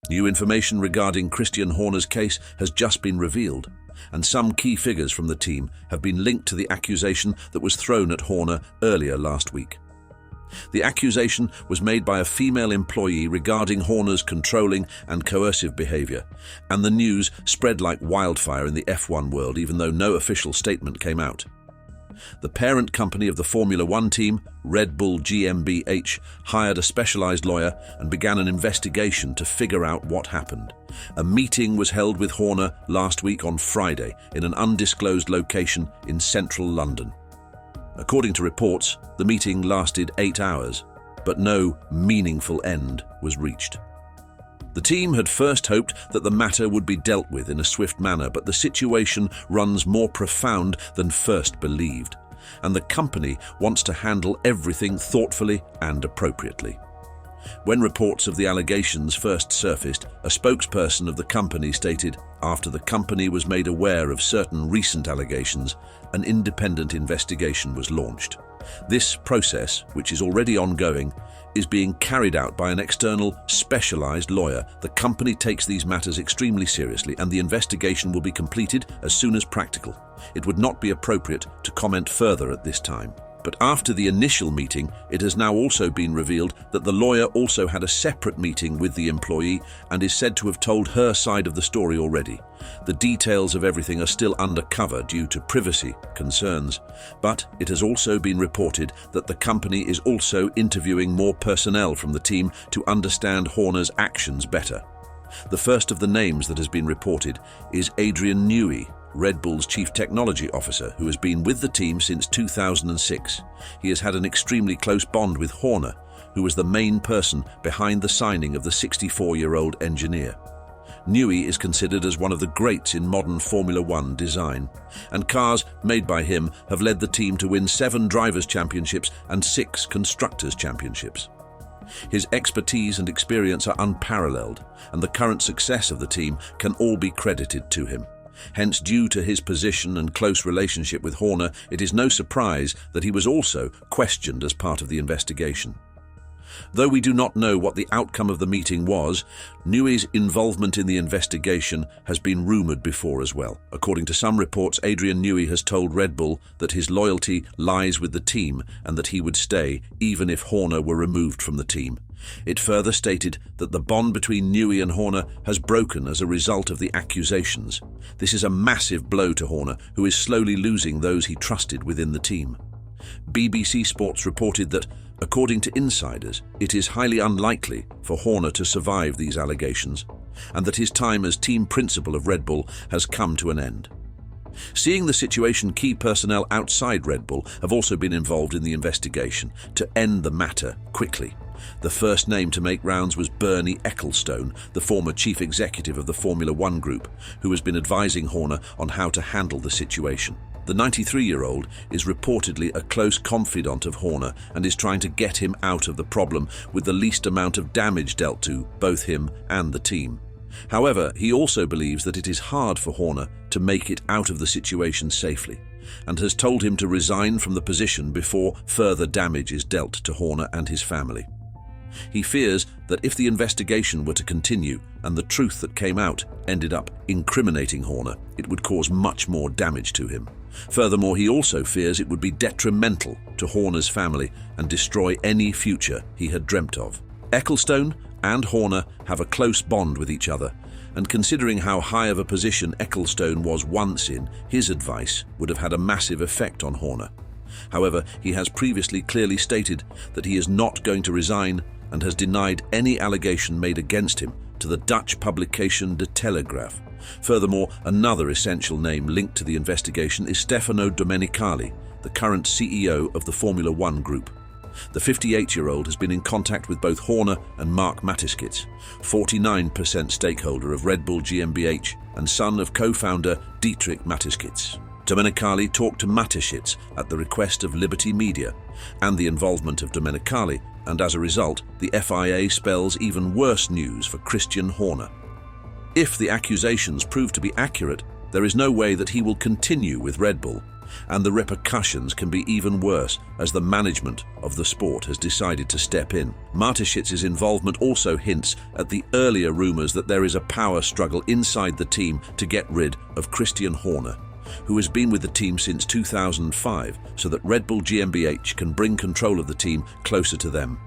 New information regarding Chrisitan Horner's case has just been revealed, and some key figures from the team have been linked to the accusation that was thrown at Horner earlier last week. The accusation was made by a female employee regarding Horner's controlling and coercive behavior, and the news spread like wildfire in the F1 world, even though no official statement came out. The parent company of the Formula One team, Bull GmbH, hired a specialized lawyer and began an investigation to figure out what happened. A meeting was held with Horner last week on Friday in an undisclosed location in central London. According to reports, the meeting lasted 8 hours, but no meaningful end was reached. The team had first hoped that the matter would be dealt with in a swift manner, but the situation runs more profound than first believed, and the company wants to handle everything thoughtfully and appropriately. When reports of the allegations first surfaced, a spokesperson of the company stated, after the company was made aware of certain recent allegations, an independent investigation was launched. This process, which is already ongoing, is being carried out by an external, specialized lawyer. The company takes these matters extremely seriously, and the investigation will be completed as soon as practical. It would not be appropriate to comment further at this time. But after the initial meeting, it has now also been revealed that the lawyer also had a separate meeting with the employee and is said to have told her side of the story already. The details of everything are still undercover due to privacy concerns, but it has also been reported that the company is also interviewing more personnel from the team to understand Horner's actions better. The first of the names that has been reported is Adrian Newey, Red Bull's Chief Technology Officer, who has been with the team since 2006. He has had an extremely close bond with Horner, who was the main person behind the signing of the 64-year-old engineer. Newey is considered as one of the greats in modern Formula One design, and cars made by him have led the team to win 7 Drivers' Championships and 6 Constructors' Championships. His expertise and experience are unparalleled, and the current success of the team can all be credited to him. Hence, due to his position and close relationship with Horner, it is no surprise that he was also questioned as part of the investigation. Though we do not know what the outcome of the meeting was, Newey's involvement in the investigation has been rumored before as well. According to some reports, Adrian Newey has told Red Bull that his loyalty lies with the team and that he would stay even if Horner were removed from the team. It further stated that the bond between Newey and Horner has broken as a result of the accusations. This is a massive blow to Horner, who is slowly losing those he trusted within the team. BBC Sports reported that, according to insiders, it is highly unlikely for Horner to survive these allegations, and that his time as team principal of Red Bull has come to an end. Seeing the situation, key personnel outside Red Bull have also been involved in the investigation to end the matter quickly. The first name to make rounds was Bernie Ecclestone, the former chief executive of the Formula One group, who has been advising Horner on how to handle the situation. The 93-year-old is reportedly a close confidant of Horner and is trying to get him out of the problem with the least amount of damage dealt to both him and the team. However, he also believes that it is hard for Horner to make it out of the situation safely, and has told him to resign from the position before further damage is dealt to Horner and his family. He fears that if the investigation were to continue and the truth that came out ended up incriminating Horner, it would cause much more damage to him. Furthermore, he also fears it would be detrimental to Horner's family and destroy any future he had dreamt of. Ecclestone and Horner have a close bond with each other, and considering how high of a position Ecclestone was once in, his advice would have had a massive effect on Horner. However, he has previously clearly stated that he is not going to resign and has denied any allegation made against him to the Dutch publication De Telegraaf. Furthermore, another essential name linked to the investigation is Stefano Domenicali, the current CEO of the Formula One group. The 58-year-old has been in contact with both Horner and Mark Matiskits, 49% stakeholder of Red Bull GmbH and son of co-founder Dietrich Matiskits. Domenicali talked to Matiskits at the request of Liberty Media and the involvement of Domenicali, and as a result, the FIA spells even worse news for Chrisitan Horner. If the accusations prove to be accurate, there is no way that he will continue with Red Bull, And the repercussions can be even worse as the management of the sport has decided to step in. Martischitz's involvement also hints at the earlier rumors that there is a power struggle inside the team to get rid of Chrisitan Horner, who has been with the team since 2005, so that Red Bull GmbH can bring control of the team closer to them.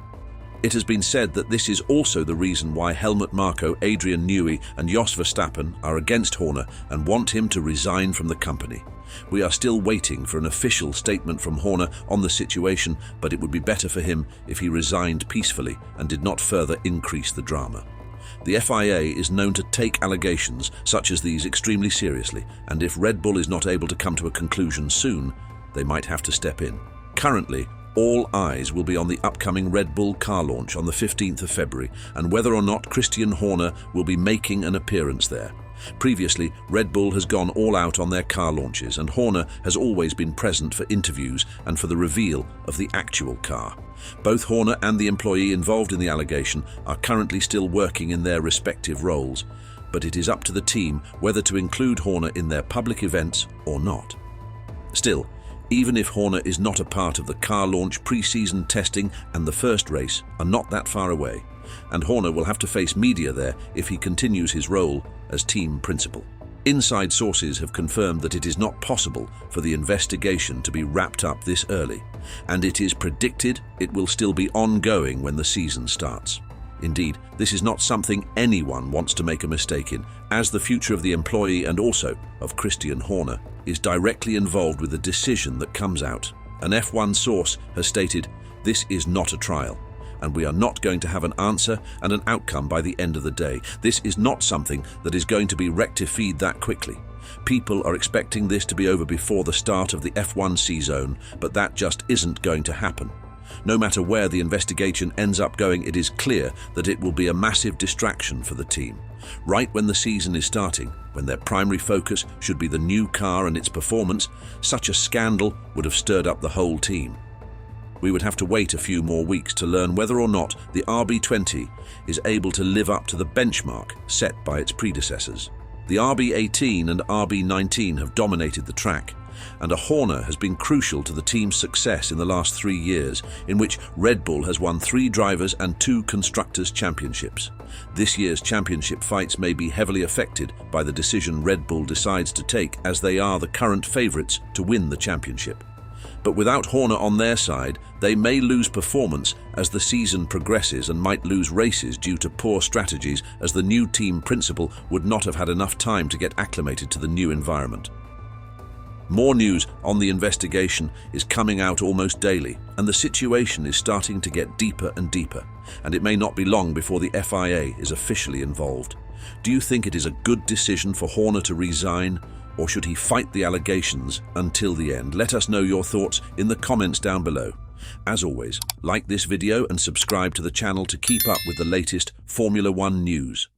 It has been said that this is also the reason why Helmut Marko, Adrian Newey and Jos Verstappen are against Horner and want him to resign from the company. We are still waiting for an official statement from Horner on the situation, but it would be better for him if he resigned peacefully and did not further increase the drama. The FIA is known to take allegations such as these extremely seriously, and if Red Bull is not able to come to a conclusion soon, they might have to step in. Currently, all eyes will be on the upcoming Red Bull car launch on the 15th of February and whether or not Chrisitan Horner will be making an appearance there. Previously, Red Bull has gone all out on their car launches, and Horner has always been present for interviews and for the reveal of the actual car. Both Horner and the employee involved in the allegation are currently still working in their respective roles, but it is up to the team whether to include Horner in their public events or not. Still, even if Horner is not a part of the car launch, pre-season testing and the first race are not that far away, and Horner will have to face media there if he continues his role as team principal. Inside sources have confirmed that it is not possible for the investigation to be wrapped up this early, and it is predicted it will still be ongoing when the season starts. Indeed, this is not something anyone wants to make a mistake in, as the future of the employee and also of Chrisitan Horner is directly involved with the decision that comes out. An F1 source has stated, "This is not a trial, and we are not going to have an answer and an outcome by the end of the day. This is not something that is going to be rectified that quickly. People are expecting this to be over before the start of the F1 season, but that just isn't going to happen. No matter where the investigation ends up going, it is clear that it will be a massive distraction for the team. Right when the season is starting, when their primary focus should be the new car and its performance, such a scandal would have stirred up the whole team. We would have to wait a few more weeks to learn whether or not the RB20 is able to live up to the benchmark set by its predecessors. The RB18 and RB19 have dominated the track, and a Horner has been crucial to the team's success in the last 3 years, in which Red Bull has won 3 drivers and 2 constructors' championships. This year's championship fights may be heavily affected by the decision Red Bull decides to take, as they are the current favourites to win the championship. But without Horner on their side, they may lose performance as the season progresses and might lose races due to poor strategies, as the new team principal would not have had enough time to get acclimated to the new environment. More news on the investigation is coming out almost daily, and the situation is starting to get deeper and deeper, and it may not be long before the FIA is officially involved. Do you think it is a good decision for Horner to resign, or should he fight the allegations until the end? Let us know your thoughts in the comments down below. As always, like this video and subscribe to the channel to keep up with the latest Formula One news.